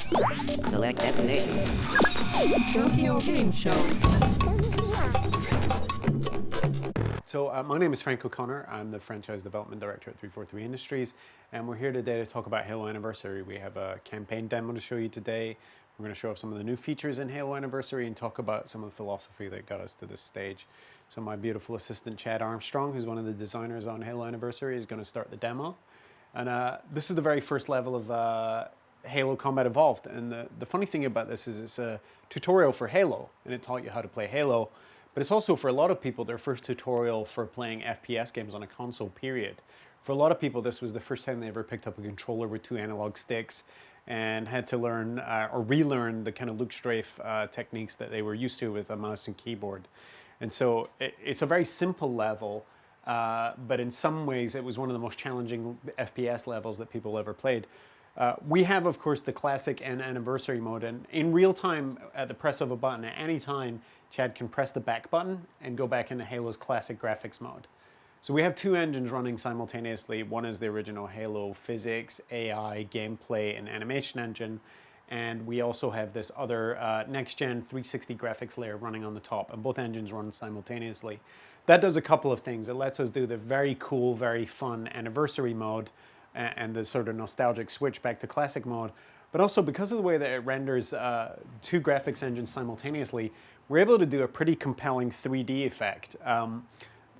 Select destination. Tokyo Game Show. So my name is Frank O'Connor. I'm the Franchise Development Director at 343 Industries, and we're here today to talk about Halo Anniversary. We have a campaign demo to show you today. We're going to show off some of the new features in Halo Anniversary and talk about some of the philosophy that got us to this stage. So my beautiful assistant Chad Armstrong, who's one of the designers on Halo Anniversary, is going to start the demo. And this is the very first level of Halo Combat Evolved. And the funny thing about this is it's a tutorial for Halo, and it taught you how to play Halo. But it's also, for a lot of people, their first tutorial for playing FPS games on a console, period. For a lot of people, this was the first time they ever picked up a controller with 2 analog sticks and had to learn or relearn the kind of look strafe techniques that they were used to with a mouse and keyboard. And so it's a very simple level, but in some ways it was one of the most challenging FPS levels that people ever played. We have, of course, the classic and anniversary mode, and in real time, at the press of a button, at any time, Chad can press the back button and go back into Halo's classic graphics mode. So we have 2 engines running simultaneously. One is the original Halo physics, AI, gameplay, and animation engine, and we also have this other next-gen 360 graphics layer running on the top, and both engines run simultaneously. That does a couple of things. It lets us do the very cool, very fun anniversary mode, and the sort of nostalgic switch back to classic mode. But also, because of the way that it renders 2 graphics engines simultaneously, we're able to do a pretty compelling 3D effect.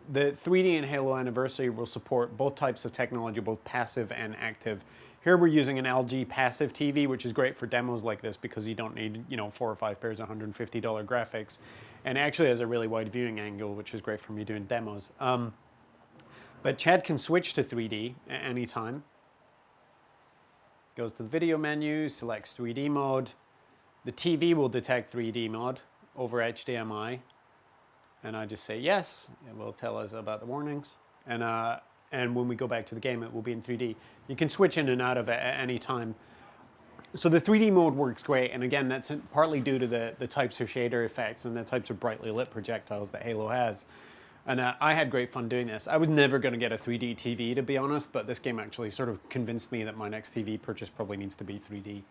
The 3D in Halo Anniversary will support both types of technology, both passive and active. Here we're using an LG passive TV, which is great for demos like this because you don't need, 4 or 5 pairs of $150 graphics. And it actually has a really wide viewing angle, which is great for me doing demos. But Chad can switch to 3D at any time. Goes to the video menu, selects 3D mode. The TV will detect 3D mode over HDMI. And I just say yes. It will tell us about the warnings. And when we go back to the game, it will be in 3D. You can switch in and out of it at any time. So the 3D mode works great. And again, that's partly due to the types of shader effects and the types of brightly lit projectiles that Halo has. And I had great fun doing this. I was never going to get a 3D TV, to be honest, but this game actually sort of convinced me that my next TV purchase probably needs to be 3D.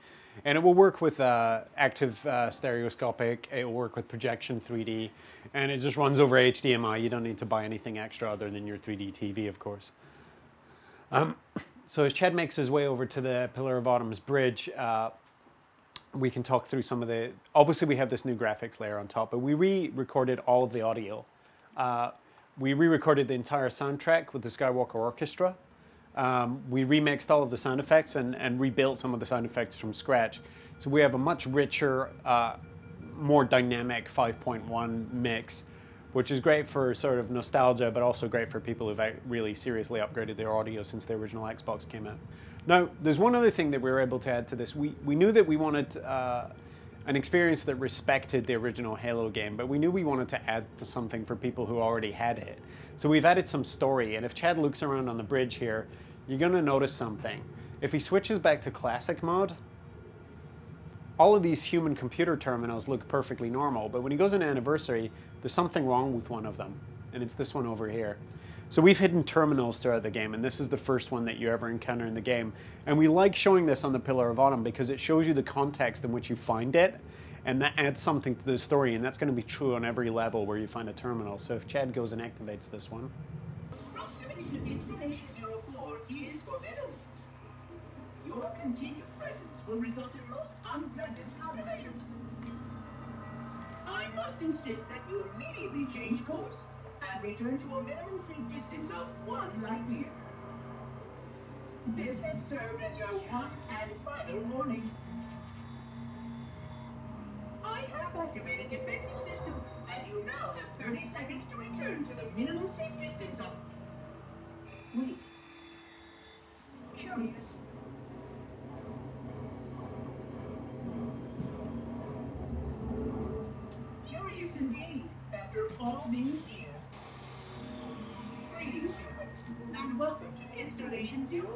And it will work with active stereoscopic, it will work with projection 3D, and it just runs over HDMI. You don't need to buy anything extra other than your 3D TV, of course. So as Chad makes his way over to the Pillar of Autumn's bridge, we can talk through some of the... Obviously, we have this new graphics layer on top, but we re-recorded all of the audio. We re-recorded the entire soundtrack with the Skywalker Orchestra. We remixed all of the sound effects and rebuilt some of the sound effects from scratch. So we have a much richer, more dynamic 5.1 mix, which is great for sort of nostalgia, but also great for people who've really seriously upgraded their audio since the original Xbox came out. Now, there's one other thing that we were able to add to this. We knew that we wanted an experience that respected the original Halo game, but we knew we wanted to add something for people who already had it. So we've added some story, and if Chad looks around on the bridge here, you're gonna notice something. If he switches back to classic mode, all of these human computer terminals look perfectly normal, but when he goes into Anniversary, there's something wrong with one of them, and it's this one over here. So we've hidden terminals throughout the game, and this is the first one that you ever encounter in the game. And we like showing this on the Pillar of Autumn because it shows you the context in which you find it, and that adds something to the story, and that's going to be true on every level where you find a terminal. So if Chad goes and activates this one. Proximity to Installation 04 is forbidden. Your continued presence will result in most unpleasant combinations. I must insist that you immediately change course and return to a minimum safe distance of 1 light year. This has served as your one and final warning. I have activated defensive systems, and you now have 30 seconds to return to the minimum safe distance of... Wait. Curious. Curious indeed, after all these years. Greetings, humans, and welcome to Installation 04.